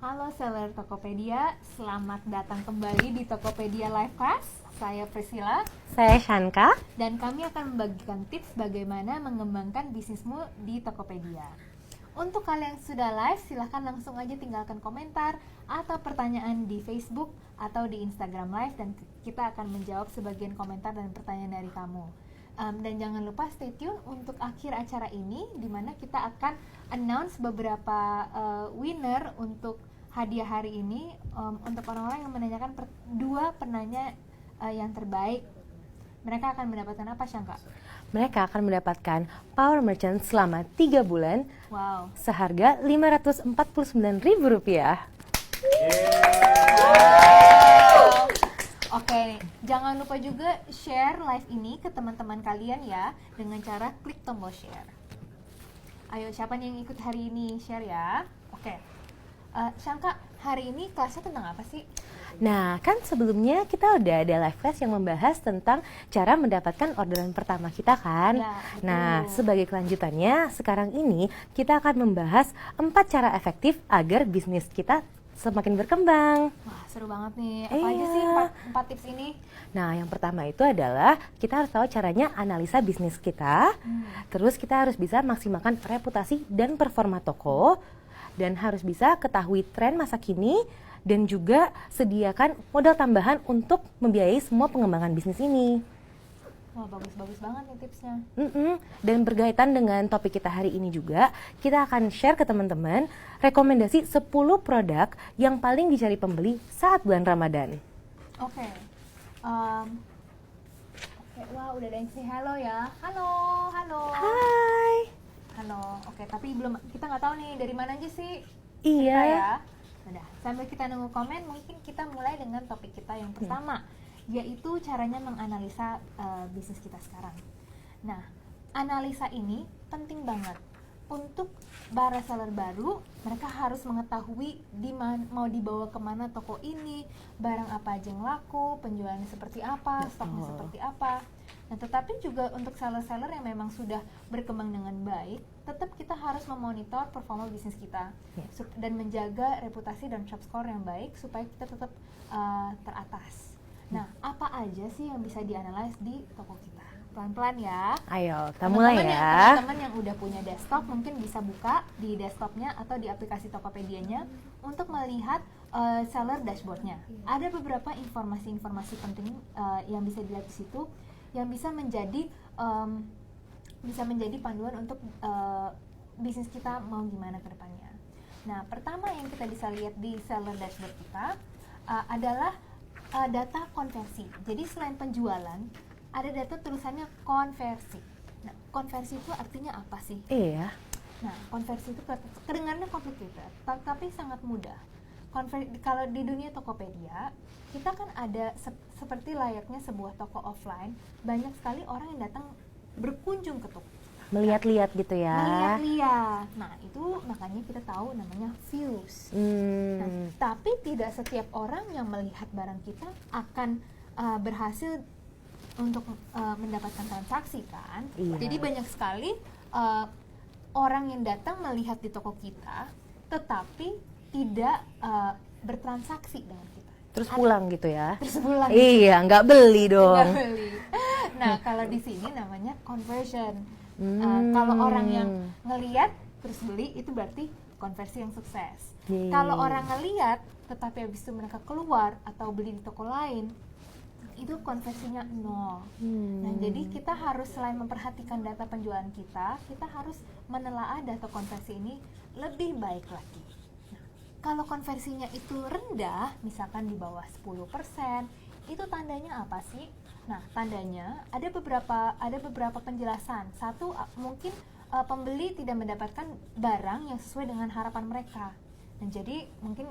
Halo seller Tokopedia, selamat datang kembali di Tokopedia Live Class. Saya Priscilla. Saya Shanka. Dan kami akan membagikan tips bagaimana mengembangkan bisnismu di Tokopedia. Untuk kalian yang sudah live, silahkan langsung aja tinggalkan komentar atau pertanyaan di Facebook atau di Instagram Live, dan kita akan menjawab sebagian komentar dan pertanyaan dari kamu. Dan jangan lupa stay tune untuk akhir acara ini, di mana kita akan announce beberapa winner untuk hadiah hari ini, untuk orang-orang yang menanyakan dua penanya yang terbaik. Mereka akan mendapatkan apa, Syangka? Mereka akan mendapatkan Power Merchant selama 3 bulan. Wow. Seharga Rp549.000. Oke, jangan lupa juga share live ini ke teman-teman kalian ya, dengan cara klik tombol share. Ayo, siapa nih yang ikut hari ini? Share ya. Oke. Syangka, hari ini kelasnya tentang apa sih? Nah, kan sebelumnya kita udah ada live class yang membahas tentang cara mendapatkan orderan pertama kita kan? Ya, nah, sebagai kelanjutannya, sekarang ini kita akan membahas 4 cara efektif agar bisnis kita semakin berkembang. Wah, seru banget nih. Apa aja sih 4 tips ini? Nah, yang pertama itu adalah kita harus tahu caranya analisa bisnis kita. Terus kita harus bisa maksimalkan reputasi dan performa toko, dan harus bisa ketahui tren masa kini, dan juga sediakan modal tambahan untuk membiayai semua pengembangan bisnis ini. Wah, bagus-bagus banget nih tipsnya. Dan berkaitan dengan topik kita hari ini juga, kita akan share ke teman-teman rekomendasi 10 produk yang paling dicari pembeli saat bulan Ramadan. Oke. Wah, udah ada yang say hello ya. Halo. Hai. Halo. Oke, tapi kita nggak tahu nih dari mana aja sih. Iya. Ya. Udah, sambil kita nunggu komen, mungkin kita mulai dengan topik kita yang pertama, yaitu caranya menganalisa bisnis kita sekarang. Nah, analisa ini penting banget. Untuk para seller baru, mereka harus mengetahui mau dibawa kemana toko ini, barang apa aja yang laku, penjualannya seperti apa, stoknya seperti apa. Nah, tetapi juga untuk seller-seller yang memang sudah berkembang dengan baik, tetap kita harus memonitor performa bisnis kita dan menjaga reputasi dan shop score yang baik supaya kita tetap teratas. Nah, apa aja sih yang bisa dianalisis di toko kita? Pelan-pelan ya. Ayo, kita mulai ya. Teman-teman yang udah punya desktop mungkin bisa buka di desktopnya atau di aplikasi Tokopedia-nya untuk melihat seller dashboardnya. Ada beberapa informasi-informasi penting yang bisa dilihat di situ, yang bisa menjadi panduan untuk bisnis kita mau gimana ke depannya. Nah, pertama yang kita bisa lihat di seller dashboard kita adalah data konversi. Jadi selain penjualan, ada data tulisannya konversi. Nah, konversi itu artinya apa sih? Iya. Nah, konversi itu kedengarannya complicated, tapi sangat mudah. Kalau di dunia Tokopedia, kita kan ada seperti layaknya sebuah toko offline, banyak sekali orang yang datang berkunjung ke toko. Melihat-lihat gitu ya. Melihat-lihat. Nah, itu makanya kita tahu namanya views. Nah, tapi tidak setiap orang yang melihat barang kita akan berhasil untuk mendapatkan transaksi kan. Iya. Jadi banyak sekali orang yang datang melihat di toko kita, tetapi tidak bertransaksi dengan kita. Terus pulang gitu ya. Terus pulang. Iya, nggak beli dong. Nggak beli. Nah, kalau di sini namanya conversion. Kalau orang yang ngelihat terus beli, itu berarti konversi yang sukses. Kalau orang ngelihat tetapi habis itu mereka keluar atau beli di toko lain, itu konversinya 0. Nah, jadi kita harus selain memperhatikan data penjualan kita harus menelaah data konversi ini lebih baik lagi. Nah, kalau konversinya itu rendah, misalkan di bawah 10%, itu tandanya apa sih? Nah, tandanya ada beberapa penjelasan. Satu, mungkin pembeli tidak mendapatkan barang yang sesuai dengan harapan mereka. Dan jadi mungkin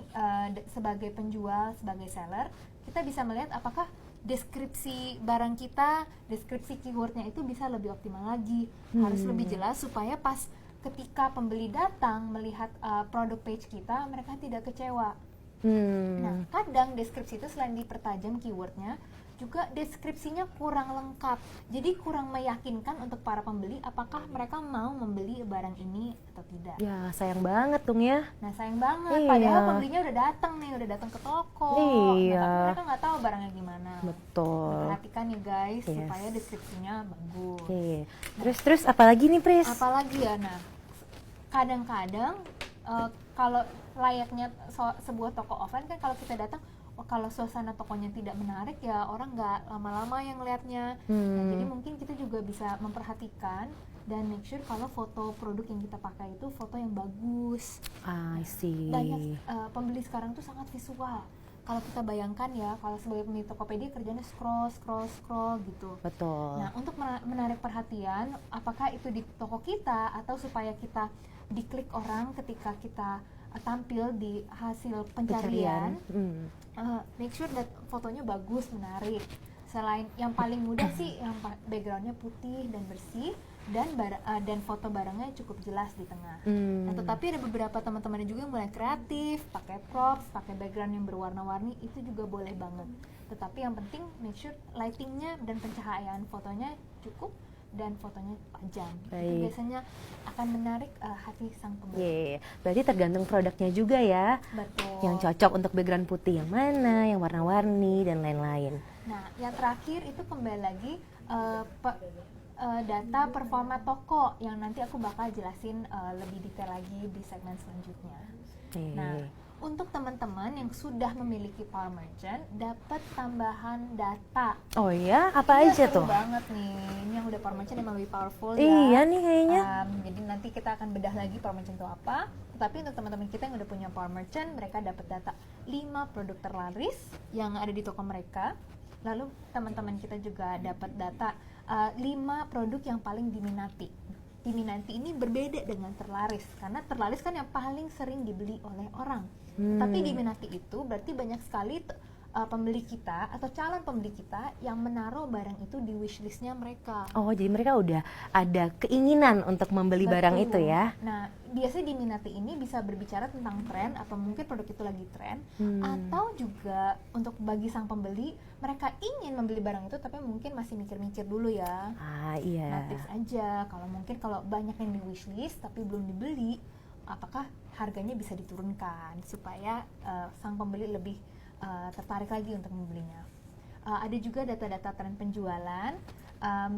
sebagai penjual, sebagai seller, kita bisa melihat apakah deskripsi barang kita, deskripsi keywordnya itu bisa lebih optimal lagi, harus lebih jelas supaya pas ketika pembeli datang melihat produk page kita, mereka tidak kecewa. Nah, kadang deskripsi itu selain dipertajam keywordnya, juga deskripsinya kurang lengkap. Jadi kurang meyakinkan untuk para pembeli apakah mereka mau membeli barang ini atau tidak. Ya, sayang banget dong ya. Nah, sayang banget. Iya. Padahal pembelinya udah datang ke toko. Iya. Nah, tapi mereka nggak tahu barangnya gimana. Betul. Perhatikan ya guys, Yes. supaya deskripsinya bagus. Oke. Terus apalagi nih, Pris? Apalagi ya, nah, kadang-kadang kalau layaknya sebuah toko offline kan, kalau kita datang, kalau suasana tokonya tidak menarik ya orang nggak lama-lama yang ngelihatnya. Nah, jadi mungkin kita juga bisa memperhatikan dan make sure kalau foto produk yang kita pakai itu foto yang bagus. I see. Banyak pembeli sekarang tuh sangat visual. Kalau kita bayangkan ya, kalau sebagai pemilik Tokopedia kerjanya scroll gitu. Betul. Nah, untuk menarik perhatian, apakah itu di toko kita atau supaya kita diklik orang ketika kita tampil di hasil pencarian. Make sure that fotonya bagus, menarik. Selain yang paling mudah sih yang backgroundnya putih dan bersih dan foto barangnya cukup jelas di tengah. Nah, tetapi ada beberapa teman-teman juga yang mulai kreatif, pakai props, pakai background yang berwarna-warni, itu juga boleh banget. Tetapi yang penting make sure lightingnya dan pencahayaan fotonya cukup dan fotonya tajam. Itu biasanya akan menarik hati sang pembeli. Berarti tergantung produknya juga ya. Betul. Yang cocok untuk background putih yang mana, yang warna-warni dan lain-lain. Nah, yang terakhir itu kembali lagi data performa toko yang nanti aku bakal jelasin lebih detail lagi di segmen selanjutnya. Nah, untuk teman-teman yang sudah memiliki Power Merchant dapat tambahan data. Oh ya, apa aja seru tuh? Banget nih, ini yang udah Power Merchant emang lebih powerful ya. Iya nih kayaknya. Jadi nanti kita akan bedah lagi Power Merchant itu apa. Tapi untuk teman-teman kita yang udah punya Power Merchant, mereka dapat data 5 produk terlaris yang ada di toko mereka. Lalu teman-teman kita juga dapat data 5 produk yang paling diminati. Diminati ini berbeda dengan terlaris, karena terlaris kan yang paling sering dibeli oleh orang. Tapi diminati itu berarti banyak sekali pembeli kita atau calon pembeli kita yang menaruh barang itu di wishlistnya mereka. Oh, jadi mereka udah ada keinginan untuk membeli barang itu ya? Nah, biasanya diminati ini bisa berbicara tentang tren atau mungkin produk itu lagi tren, atau juga untuk bagi sang pembeli, mereka ingin membeli barang itu tapi mungkin masih mikir-mikir dulu ya. Iya. Nah, tips aja, kalau banyak yang di wishlist tapi belum dibeli, apakah harganya bisa diturunkan supaya sang pembeli lebih tertarik lagi untuk membelinya. Ada juga data-data tren penjualan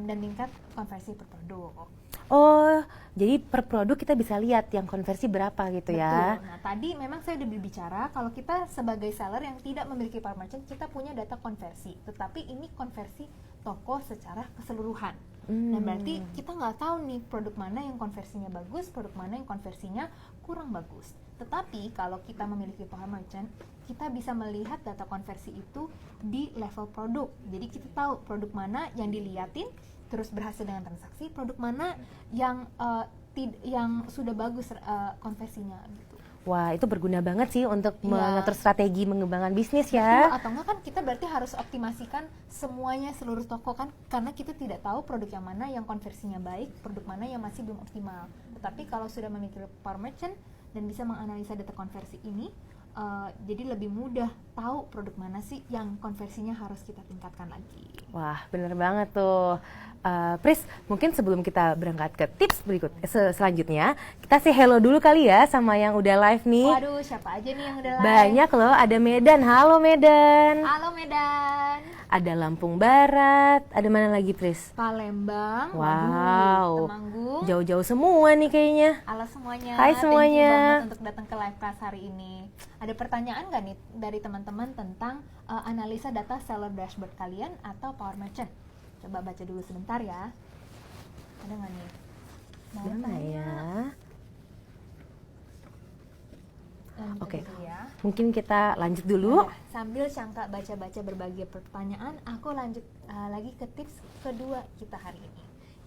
dan tingkat konversi per produk. Oh, jadi per produk kita bisa lihat yang konversi berapa gitu. Betul. Ya. Nah, tadi memang saya udah berbicara kalau kita sebagai seller yang tidak memiliki Power Merchant, kita punya data konversi. Tetapi ini konversi toko secara keseluruhan. Nah, berarti kita nggak tahu nih produk mana yang konversinya bagus, produk mana yang konversinya kurang bagus. Tetapi kalau kita memiliki Power Merchant, kita bisa melihat data konversi itu di level produk. Jadi kita tahu produk mana yang diliatin terus berhasil dengan transaksi, produk mana yang sudah bagus konversinya gitu. Wah, itu berguna banget sih untuk mengatur strategi mengembangkan bisnis ya. Atau enggak kan kita berarti harus optimasikan semuanya, seluruh toko kan, karena kita tidak tahu produk yang mana yang konversinya baik, produk mana yang masih belum optimal. Tetapi kalau sudah memiliki Power Merchant dan bisa menganalisa data konversi ini, jadi lebih mudah tahu produk mana sih yang konversinya harus kita tingkatkan lagi. Wah, bener banget tuh. Pris, mungkin sebelum kita berangkat ke tips berikut selanjutnya, kita say hello dulu kali ya sama yang udah live nih. Waduh, siapa aja nih yang udah live? Banyak loh, ada Medan. Halo Medan. Halo Medan. Ada Lampung Barat, ada mana lagi Pris? Palembang. Wow. Waduh, Temanggung. Jauh-jauh semua nih kayaknya. Halo semuanya. Hai semuanya. Thank you banget untuk datang ke live class hari ini. Ada pertanyaan nggak nih dari teman-teman tentang analisa data seller dashboard kalian atau Power Merchant? Coba baca dulu sebentar ya. Ada nggak nih? Mau Mana tanya? ya? Lanjut Oke. dulu ya. Mungkin kita lanjut dulu. Nah, sambil Cangka baca-baca berbagai pertanyaan, aku lanjut lagi ke tips kedua kita hari ini,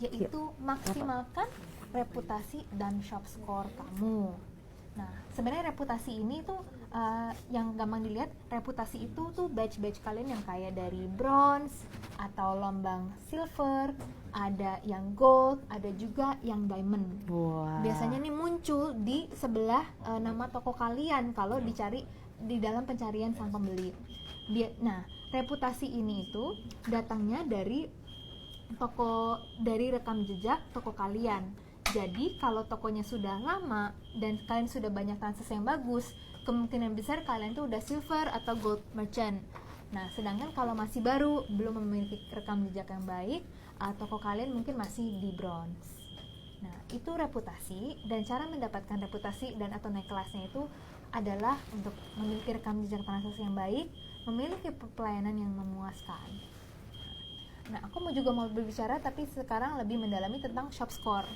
yaitu maksimalkan reputasi dan shop score kamu. Nah, sebenarnya reputasi ini tuh yang gampang dilihat, reputasi itu tuh badge-badge kalian yang kayak dari bronze atau lambang silver, ada yang gold, ada juga yang diamond. Wah. Biasanya nih muncul di sebelah nama toko kalian kalau dicari di dalam pencarian sang pembeli. Nah, reputasi ini itu datangnya dari rekam jejak toko kalian. Jadi kalau tokonya sudah lama dan kalian sudah banyak transaksi yang bagus, kemungkinan besar kalian tuh udah silver atau gold merchant. Nah, sedangkan kalau masih baru, belum memiliki rekam jejak yang baik, toko kalian mungkin masih di bronze. Nah, itu reputasi, dan cara mendapatkan reputasi dan atau naik kelasnya itu adalah untuk memiliki rekam jejak transaksi yang baik, memiliki pelayanan yang memuaskan. Nah, aku mau berbicara tapi sekarang lebih mendalami tentang shop score.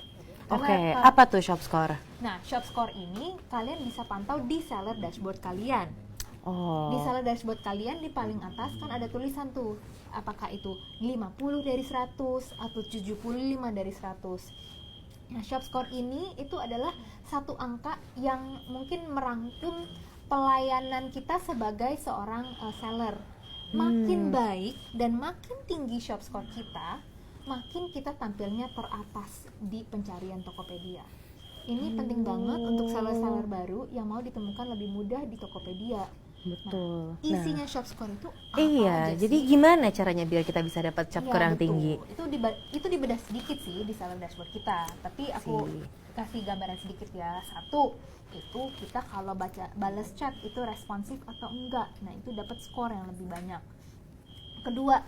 Oke, apa tuh shop score? Nah, shop score ini kalian bisa pantau di seller dashboard kalian. Di seller dashboard kalian di paling atas kan ada tulisan tuh, apakah itu 50 dari 100 atau 75 dari 100. Nah, shop score ini itu adalah satu angka yang mungkin merangkum pelayanan kita sebagai seorang seller. Makin baik dan makin tinggi shop score kita, makin kita tampilnya teratas di pencarian Tokopedia. Ini penting banget untuk seller-seller baru yang mau ditemukan lebih mudah di Tokopedia. Betul. Nah, isinya shop score itu apa iya, aja jadi sih? gimana caranya biar kita bisa dapat shop score yang betul. tinggi? Itu dibedah sedikit sih di seller dashboard kita, tapi aku kasih gambaran sedikit ya. Satu, itu kita kalau balas chat itu responsif atau enggak. Nah, itu dapat skor yang lebih banyak. Kedua,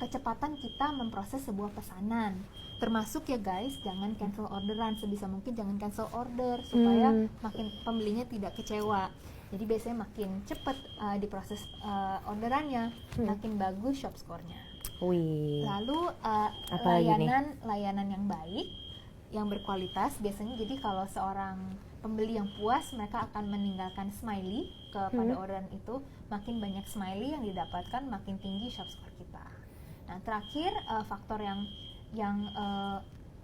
kecepatan kita memproses sebuah pesanan. Termasuk ya guys, jangan cancel orderan, sebisa mungkin jangan cancel order supaya makin pembelinya tidak kecewa. Jadi biasanya makin cepat diproses orderannya, makin bagus shop score-nya. Lalu layanan yang baik, yang berkualitas biasanya. Jadi kalau seorang pembeli yang puas, mereka akan meninggalkan smiley kepada orderan itu. Makin banyak smiley yang didapatkan, makin tinggi shop score kita. Nah, terakhir faktor yang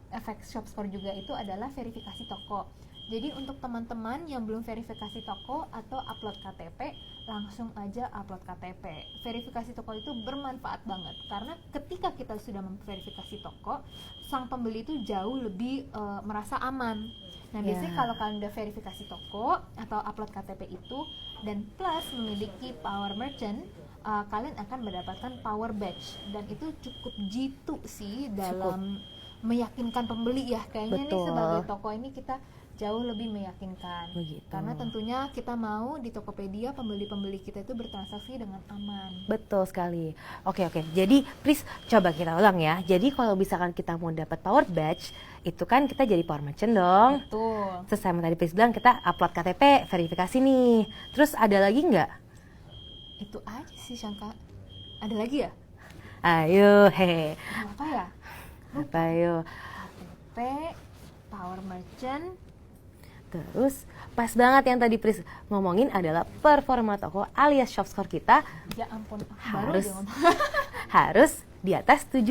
efek shop score juga itu adalah verifikasi toko. Jadi untuk teman-teman yang belum verifikasi toko atau upload KTP, langsung aja upload KTP. Verifikasi toko itu bermanfaat banget karena ketika kita sudah memverifikasi toko, sang pembeli itu jauh lebih merasa aman. Nah, biasanya kalau kalian udah verifikasi toko atau upload KTP itu dan plus memiliki power merchant, kalian akan mendapatkan power badge, dan itu cukup jitu sih dalam meyakinkan pembeli ya. Kayaknya nih sebagai toko ini kita jauh lebih meyakinkan. Karena tentunya kita mau di Tokopedia pembeli-pembeli kita itu bertransaksi dengan aman. Betul sekali. Oke. Jadi please coba kita ulang ya. Jadi kalau misalkan kita mau dapat power badge, itu kan kita jadi power merchant dong. Betul. Terus sama tadi Pris bilang kita upload KTP, verifikasi nih. Terus ada lagi nggak? Itu aja sih Syangka. Ada lagi ya? Ayo, hehe. Apa ya? Apa ayo? KTP, power merchant. Terus pas banget yang tadi Pris ngomongin adalah performa toko alias shop score kita. Ya ampun, harus di atas 75.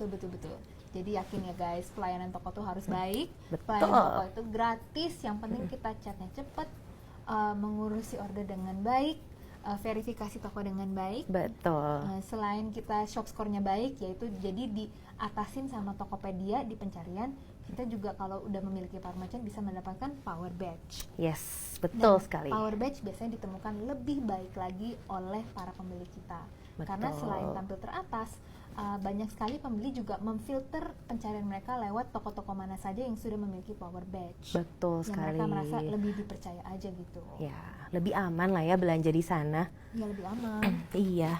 Betul. Jadi yakin ya guys, pelayanan toko tuh harus baik. Betul. Pelayanan toko itu gratis, yang penting kita chatnya cepet, mengurusi order dengan baik, verifikasi toko dengan baik. Betul. Selain kita shop score-nya baik, yaitu jadi diatasin sama Tokopedia di pencarian, kita juga kalau udah memiliki power merchant bisa mendapatkan power badge. Yes, betul Dan sekali. Power badge biasanya ditemukan lebih baik lagi oleh para pembeli kita. Betul. Karena selain tampil teratas, banyak sekali pembeli juga memfilter pencarian mereka lewat toko-toko mana saja yang sudah memiliki power badge. Betul sekali. Yang mereka merasa lebih dipercaya aja gitu. Ya, lebih aman lah ya belanja di sana. Ya, lebih aman. Iya.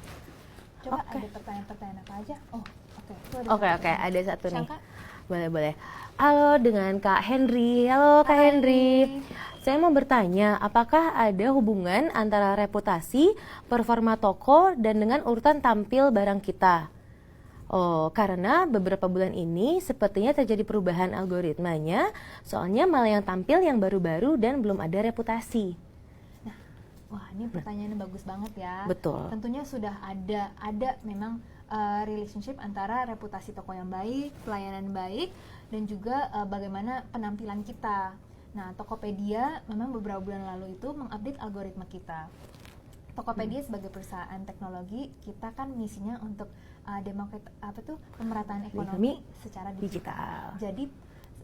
Coba ada pertanyaan-pertanyaan apa aja? Oke, ada satu nih. Syangka? Boleh. Halo, dengan Kak Henry. Halo Kak Henry. Saya mau bertanya, apakah ada hubungan antara reputasi, performa toko, dan dengan urutan tampil barang kita? Oh, karena beberapa bulan ini sepertinya terjadi perubahan algoritmanya, soalnya malah yang tampil yang baru-baru dan belum ada reputasi. Nah, wah ini pertanyaannya bagus banget ya. Betul. Tentunya sudah ada memang relationship antara reputasi toko yang baik, pelayanan baik, dan juga bagaimana penampilan kita. Nah, Tokopedia memang beberapa bulan lalu itu mengupdate algoritma kita. Tokopedia sebagai perusahaan teknologi, kita kan misinya untuk pemerataan ekonomi secara digital. Jadi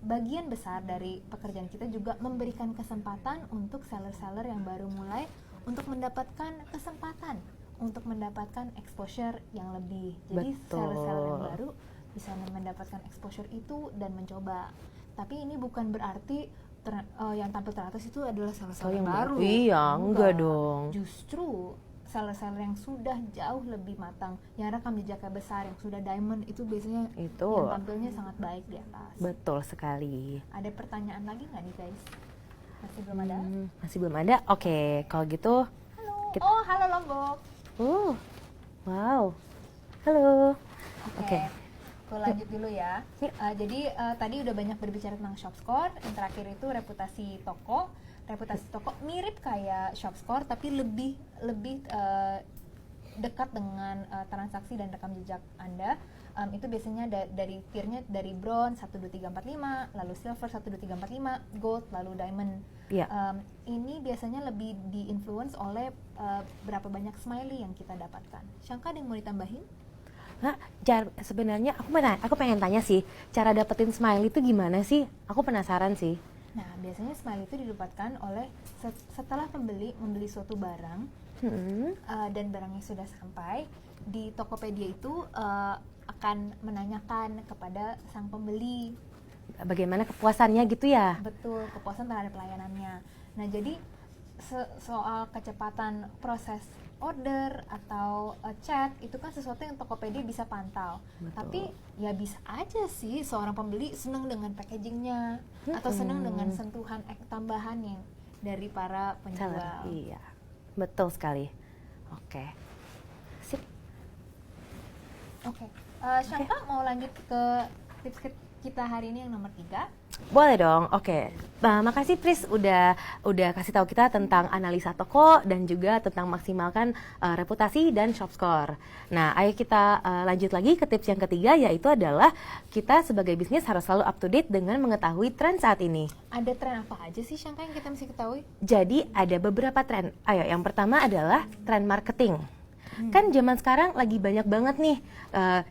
bagian besar dari pekerjaan kita juga memberikan kesempatan untuk seller-seller yang baru mulai untuk mendapatkan kesempatan untuk mendapatkan exposure yang lebih. Jadi seller-seller yang baru bisa mendapatkan exposure itu dan mencoba. Tapi ini bukan berarti yang tampil teratas itu adalah seller-seller yang baru. Iya, enggak dong. Justru seller-seller yang sudah jauh lebih matang, yang rekam jejaknya besar, yang sudah diamond, itu biasanya itu yang tampilnya sangat baik di atas. Betul sekali. Ada pertanyaan lagi nggak nih guys? Masih belum ada? Masih belum ada? Oke, kalau gitu Halo. Oh, halo Lombok. Wow. Halo. Oke. Aku lanjut dulu ya. Jadi tadi udah banyak berbicara tentang ShopScore. Yang terakhir itu reputasi toko. Reputasi toko mirip kayak ShopScore tapi lebih dekat dengan transaksi dan rekam jejak Anda. Itu biasanya dari tiernya dari bronze 1 2 3 4 5, lalu silver 1 2 3 4 5, gold, lalu diamond. Ini biasanya lebih diinfluence oleh berapa banyak smiley yang kita dapatkan. Syangka ada yang mau ditambahin? Nah, sebenarnya aku pengen tanya sih, cara dapetin smiley itu gimana sih? Aku penasaran sih. Nah, biasanya smiley itu didapatkan oleh setelah pembeli membeli suatu barang dan barangnya sudah sampai di Tokopedia itu akan menanyakan kepada sang pembeli bagaimana kepuasannya gitu ya? Betul, kepuasan terhadap pelayanannya. Nah, jadi soal kecepatan proses order atau chat itu kan sesuatu yang Tokopedia bisa pantau. Betul. Tapi ya bisa aja sih seorang pembeli senang dengan packagingnya atau senang dengan sentuhan tambahan yang dari para penjual. Iya, betul sekali. Oke. Sip. Oke. Syangka mau lanjut ke tips kita hari ini yang nomor 3? Boleh dong. Oke. Makasih Pris udah kasih tahu kita tentang analisa toko dan juga tentang maksimalkan reputasi dan ShopScore. Nah, ayo kita lanjut lagi ke tips yang ketiga, yaitu adalah kita sebagai bisnis harus selalu up to date dengan mengetahui tren saat ini. Ada tren apa aja sih Syangka yang kita mesti ketahui? Jadi ada beberapa tren. Ayo, yang pertama adalah tren marketing. Kan zaman sekarang lagi banyak banget nih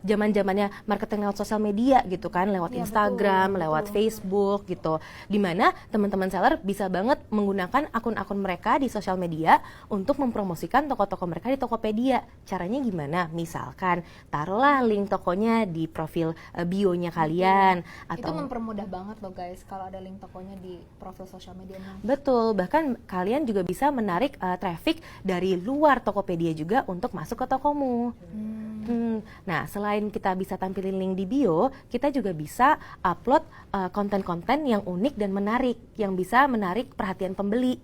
zaman-zamannya marketing lewat sosial media gitu kan, lewat Instagram, lewat Facebook gitu. Dimana teman-teman seller bisa banget menggunakan akun-akun mereka di sosial media untuk mempromosikan toko-toko mereka di Tokopedia. Caranya gimana? Misalkan taruhlah link tokonya di profil bio-nya kalian. Itu mempermudah banget loh guys kalau ada link tokonya di profil sosial medianya. Betul, bahkan kalian juga bisa menarik traffic dari luar Tokopedia juga untuk masuk ke tokomu. Nah, selain kita bisa tampilin link di bio, kita juga bisa upload konten-konten yang unik dan menarik, yang bisa menarik perhatian pembeli.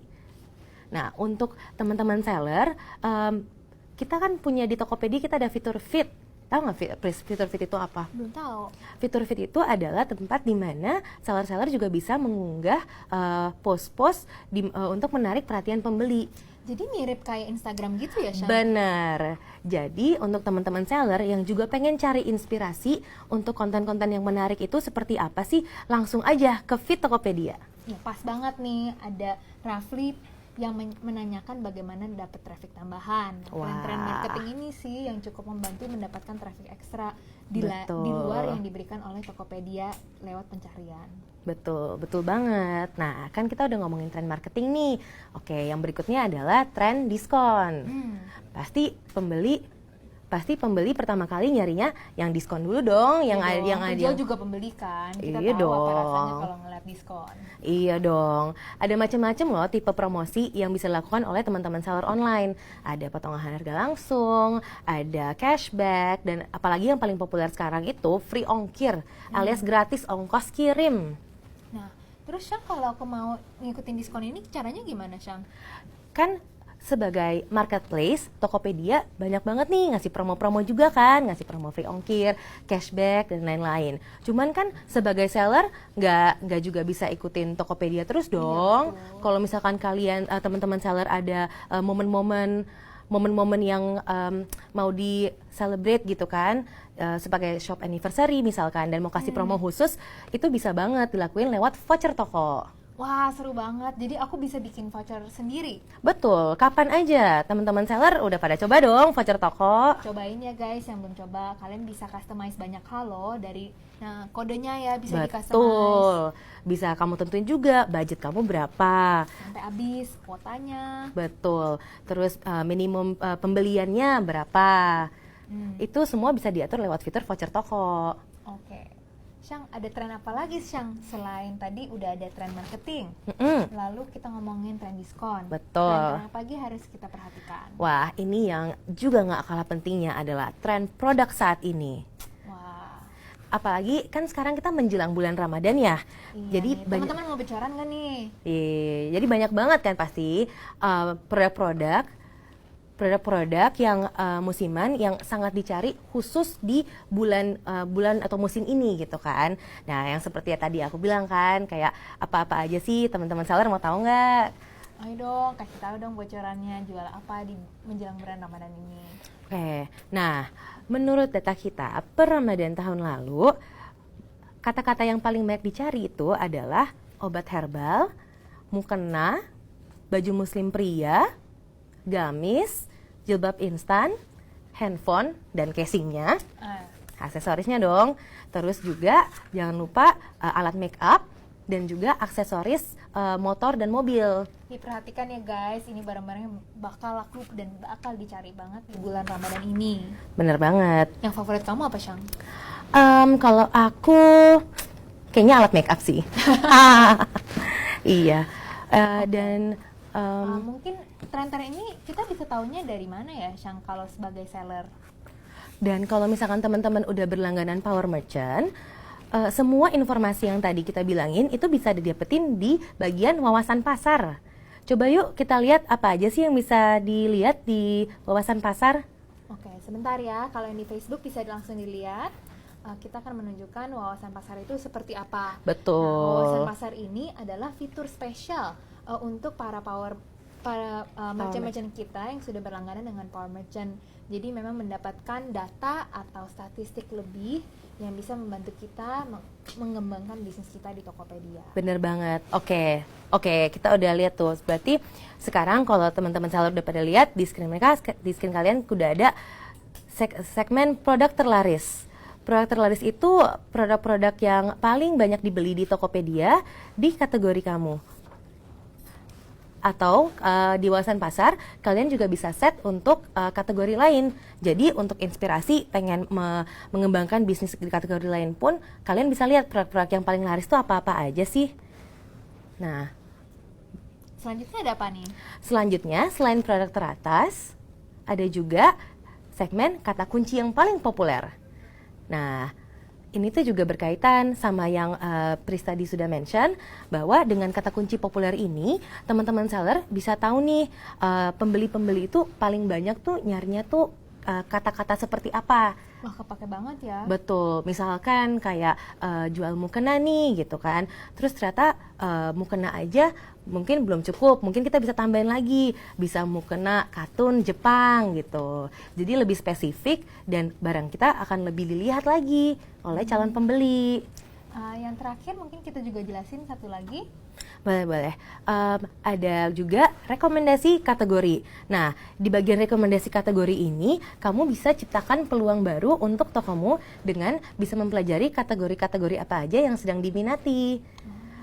Nah, untuk teman-teman seller, kita kan punya di Tokopedia kita ada fitur feed. Tahu nggak fitur feed itu apa? Belum tahu. Fitur feed itu adalah tempat di mana seller-seller juga bisa mengunggah post-post untuk menarik perhatian pembeli. Jadi mirip kayak Instagram gitu ya, Syam? Benar. Jadi untuk teman-teman seller yang juga pengen cari inspirasi untuk konten-konten yang menarik itu seperti apa sih? Langsung aja ke feed Tokopedia. Ya pas banget nih, ada Rafli yang menanyakan bagaimana dapat traffic tambahan. Tren-tren marketing ini sih yang cukup membantu mendapatkan traffic ekstra di luar yang diberikan oleh Tokopedia lewat pencarian. Betul banget. Nah, kan kita udah ngomongin tren marketing nih. Oke, yang berikutnya adalah tren diskon. Pasti pembeli pertama kali nyarinya yang diskon dulu dong, yang penjual juga pembeli kan. Kita iya tahu dong. apa rasanya kalau ngeliat diskon. Iya dong. Ada macam-macam loh tipe promosi yang bisa dilakukan oleh teman-teman seller online. Ada potongan harga langsung, ada cashback, dan apalagi yang paling populer sekarang itu free ongkir alias gratis ongkos kirim. Nah, terus Syang kalau aku mau ngikutin diskon ini caranya gimana, Syang? Kan sebagai marketplace, Tokopedia banyak banget nih ngasih promo-promo juga kan, ngasih promo free ongkir, cashback, dan lain-lain. Cuman kan sebagai seller nggak juga bisa ikutin Tokopedia terus dong. Kalau misalkan kalian teman-teman seller ada momen-momen yang mau di celebrate gitu kan, sebagai shop anniversary misalkan, dan mau kasih promo khusus, itu bisa banget dilakuin lewat voucher toko. Wah, seru banget. Jadi aku bisa bikin voucher sendiri. Betul, kapan aja teman-teman seller udah pada coba dong voucher toko. Cobain ya guys yang belum coba. Kalian bisa customize banyak hal loh dari kodenya ya bisa di-customize. Betul, bisa kamu tentuin juga budget kamu berapa. Sampai habis kuotanya. Betul, terus minimum pembeliannya berapa. Itu semua bisa diatur lewat fitur voucher toko. Oke. Syang, ada tren apa lagi Syang? Selain tadi udah ada tren marketing, lalu kita ngomongin tren diskon. Betul. Tren apa lagi harus kita perhatikan? Wah, ini yang juga nggak kalah pentingnya adalah tren produk saat ini. Wah. Apalagi kan sekarang kita menjelang bulan Ramadan ya. Iya, jadi teman-teman mau bocoran nggak nih? Jadi banyak banget kan pasti produk-produk yang musiman yang sangat dicari khusus di bulan atau musim ini gitu kan. Nah, yang seperti ya tadi aku bilang kan, kayak apa-apa aja sih teman-teman seller mau tahu nggak? Ayo dong, kasih tahu dong bocorannya, jual apa di menjelang bulan Ramadan ini. Oke, nah menurut data kita per Ramadan tahun lalu, kata-kata yang paling banyak dicari itu adalah obat herbal, mukena, baju muslim pria, gamis, jilbab instan, handphone, dan casingnya, aksesorisnya dong. Terus juga jangan lupa alat make up dan juga aksesoris motor dan mobil. Diperhatikan ya guys, ini barang-barang yang bakal laku dan bakal dicari banget di bulan Ramadan ini. Bener banget. Yang favorit kamu apa, Syang? Kalau aku kayaknya alat make up sih. Iya. Dan mungkin tren-tren ini kita bisa tahunya dari mana ya, Syang, kalau sebagai seller? Dan kalau misalkan teman-teman udah berlangganan Power Merchant, semua informasi yang tadi kita bilangin itu bisa didapetin di bagian wawasan pasar. Coba yuk kita lihat apa aja sih yang bisa dilihat di wawasan pasar. Oke, sebentar ya. Kalau yang di Facebook bisa langsung dilihat. Kita akan menunjukkan wawasan pasar itu seperti apa. Betul. Nah, wawasan pasar ini adalah fitur spesial untuk para merchant-merchant kita yang sudah berlangganan dengan Power Merchant. Jadi memang mendapatkan data atau statistik lebih yang bisa membantu kita mengembangkan bisnis kita di Tokopedia. Bener banget. Oke, kita udah lihat tuh. Berarti sekarang kalau teman-teman seller udah pada lihat di screen kalian udah ada segmen produk terlaris. Produk terlaris itu produk-produk yang paling banyak dibeli di Tokopedia di kategori kamu. Atau di wawasan pasar kalian juga bisa set untuk kategori lain. Jadi untuk inspirasi pengen mengembangkan bisnis di kategori lain pun kalian bisa lihat produk-produk yang paling laris itu apa-apa aja sih. Nah, selanjutnya ada apa nih? Selanjutnya selain produk teratas ada juga segmen kata kunci yang paling populer. Nah, ini tuh juga berkaitan sama yang Pris tadi sudah mention, bahwa dengan kata kunci populer ini, teman-teman seller bisa tahu nih, pembeli-pembeli itu paling banyak tuh nyarinya tuh kata-kata seperti apa. Wah, kepake banget ya. Betul, misalkan kayak jual mukena nih gitu kan, terus ternyata mukena aja mungkin belum cukup, mungkin kita bisa tambahin lagi, bisa mukena katun Jepang gitu. Jadi lebih spesifik dan barang kita akan lebih dilihat lagi oleh calon pembeli. Yang terakhir mungkin kita juga jelasin satu lagi. Boleh. Ada juga rekomendasi kategori. Nah, di bagian rekomendasi kategori ini, kamu bisa ciptakan peluang baru untuk tokomu dengan bisa mempelajari kategori-kategori apa aja yang sedang diminati.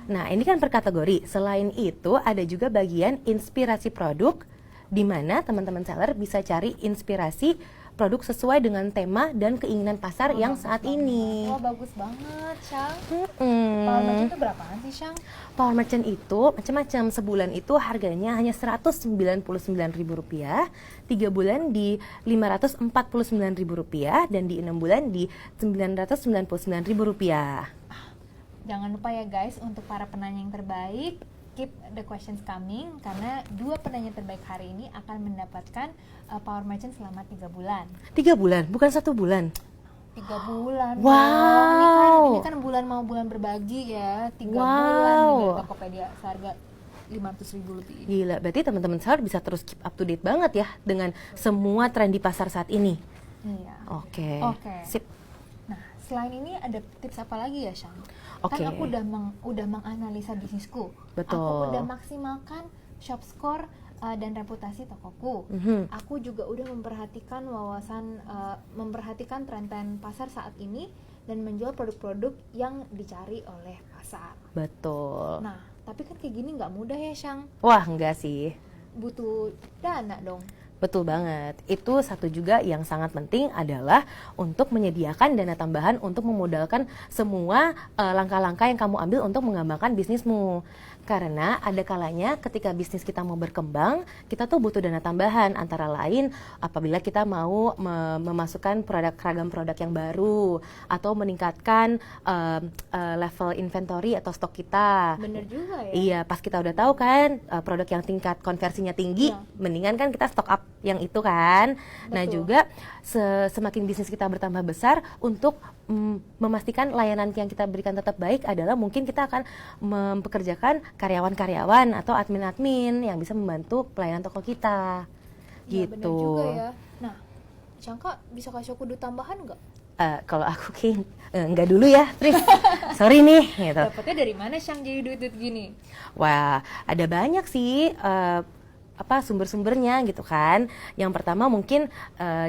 Nah, ini kan per kategori. Selain itu, ada juga bagian inspirasi produk, di mana teman-teman seller bisa cari inspirasi produk sesuai dengan tema dan keinginan pasar yang saat ini. Oh, bagus banget, Syang. Power Merchant itu berapaan sih, Syang? Power Merchant itu macam-macam. Sebulan itu harganya hanya Rp199.000, 3 bulan di Rp549.000, dan di 6 bulan di Rp999.000. Jangan lupa ya guys, untuk para penanya yang terbaik, keep the questions coming, karena 2 penanya terbaik hari ini akan mendapatkan Power Merchant selama 3 bulan. 3 bulan, bukan 1 bulan. 3 bulan. Wow. Ini kan bulan mau bulan berbagi ya. 3 bulan nih dari Tokopedia seharga Rp500.000 lebih. Gila, berarti teman-teman seller bisa terus keep up to date banget ya dengan semua tren di pasar saat ini. Iya. Oke. Sip. Nah, selain ini ada tips apa lagi ya, Syang? Oke. Kan aku udah menganalisa bisnisku. Betul. Aku udah maksimalkan shop score dan reputasi tokoku. Aku juga udah memperhatikan memperhatikan tren-tren pasar saat ini dan menjual produk-produk yang dicari oleh pasar. Betul. Nah, tapi kan kayak gini nggak mudah ya, Syang. Wah, enggak sih. Butuh dana dong. Betul banget. Itu satu juga yang sangat penting adalah untuk menyediakan dana tambahan untuk memodalkan semua langkah-langkah yang kamu ambil untuk mengembangkan bisnismu. Karena ada kalanya ketika bisnis kita mau berkembang, kita tuh butuh dana tambahan, antara lain apabila kita mau memasukkan ragam produk yang baru atau meningkatkan level inventory atau stok kita. Bener juga ya. Iya, pas kita udah tahu kan produk yang tingkat konversinya tinggi, mendingan kan kita stock up yang itu kan. Betul. Nah juga semakin bisnis kita bertambah besar, untuk memastikan layanan yang kita berikan tetap baik adalah mungkin kita akan mempekerjakan karyawan-karyawan atau admin-admin yang bisa membantu pelayanan toko kita. Ya, Gitu. bener juga ya. Nah, Syangka bisa kasih aku duit tambahan nggak? Kalau aku enggak dulu ya, Tris. Sorry nih gitu. Dapatnya dari mana, Syang, jadi duit-duit gini? Wah, ada banyak sih sumber-sumbernya gitu kan. Yang pertama mungkin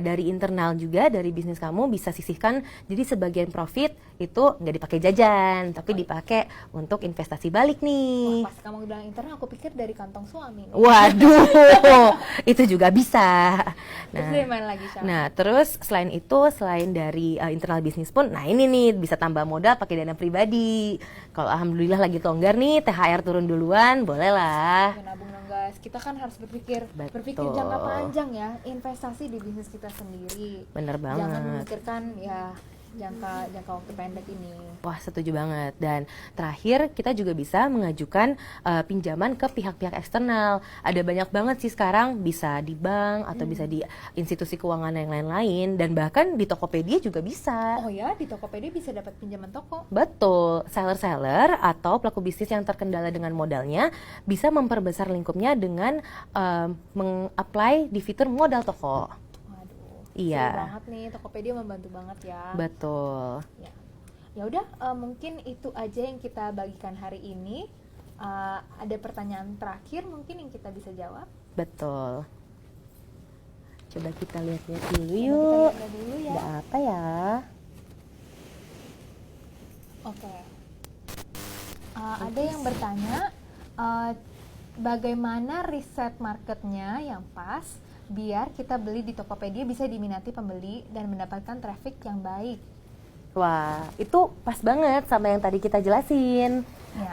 dari internal juga, dari bisnis kamu bisa sisihkan, jadi sebagian profit itu nggak dipakai jajan, tapi dipakai untuk investasi balik nih. Wah, pas kamu bilang internal, aku pikir dari kantong suami nih. Waduh, itu juga bisa. Terus dari mana lagi, Syang? Nah, terus selain itu, selain dari internal bisnis pun, nah ini nih bisa tambah modal pakai dana pribadi. Kalau alhamdulillah lagi longgar nih, THR turun duluan, boleh lah. Menabung dong guys, kita kan harus berpikir Betul. jangka panjang ya, investasi di bisnis kita sendiri. Bener banget. Jangan memikirkan ya jangka waktu pendek ini. Wah, setuju banget. Dan terakhir, kita juga bisa mengajukan pinjaman ke pihak-pihak eksternal. Ada banyak banget sih sekarang, bisa di bank atau bisa di institusi keuangan yang lain-lain, dan bahkan di Tokopedia juga bisa. Oh ya, di Tokopedia bisa dapat pinjaman toko. Betul, seller-seller atau pelaku bisnis yang terkendala dengan modalnya bisa memperbesar lingkupnya dengan meng-apply di fitur modal toko. Iya. Seru banget nih, Tokopedia membantu banget ya. Betul. Ya udah, mungkin itu aja yang kita bagikan hari ini. Ada pertanyaan terakhir mungkin yang kita bisa jawab. Betul. Coba kita lihat-lihat dulu Coba yuk. kita lihat dulu ya. Ada apa ya? Oke. Ada yang bertanya, bagaimana riset marketnya yang pas biar kita beli di Tokopedia bisa diminati pembeli dan mendapatkan traffic yang baik. Wah, itu pas banget sama yang tadi kita jelasin. Ya.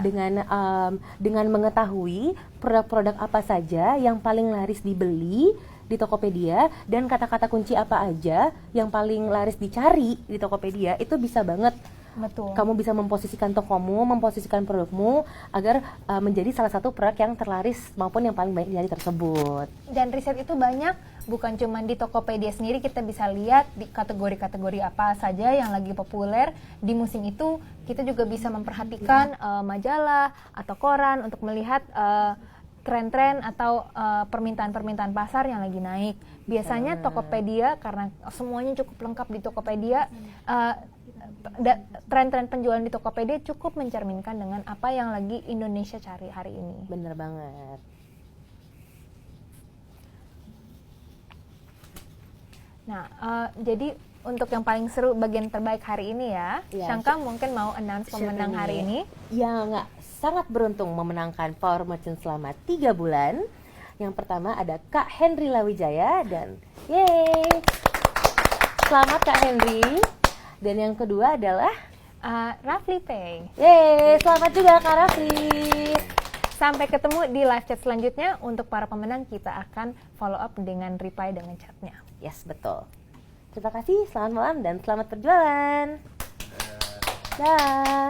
Dengan mengetahui produk-produk apa saja yang paling laris dibeli di Tokopedia dan kata-kata kunci apa aja yang paling laris dicari di Tokopedia, itu bisa banget. Betul. Kamu bisa memposisikan tokomu, memposisikan produkmu agar menjadi salah satu produk yang terlaris maupun yang paling baik di hari tersebut. Dan riset itu banyak, bukan cuma di Tokopedia sendiri, kita bisa lihat di kategori-kategori apa saja yang lagi populer di musim itu. Kita juga bisa memperhatikan majalah atau koran untuk melihat tren-tren atau permintaan-permintaan pasar yang lagi naik. Biasanya Tokopedia, karena semuanya cukup lengkap di Tokopedia, tren-tren penjualan di Tokopedia cukup mencerminkan dengan apa yang lagi Indonesia cari hari ini. Bener banget. Nah, jadi untuk yang paling seru bagian terbaik hari ini ya, Syangka mungkin mau announce pemenang hari ini. Yang sangat beruntung memenangkan Power Merchant selama 3 bulan. Yang pertama ada Kak Henry Lawijaya dan yeay! Selamat Kak Henry. Dan yang kedua adalah Rafli Pay. yeay! Selamat juga Kak Rafli. Sampai ketemu di live chat selanjutnya. Untuk para pemenang kita akan follow up dengan reply dengan chatnya. Yes, betul. Terima kasih, selamat malam dan selamat berjualan. Dah.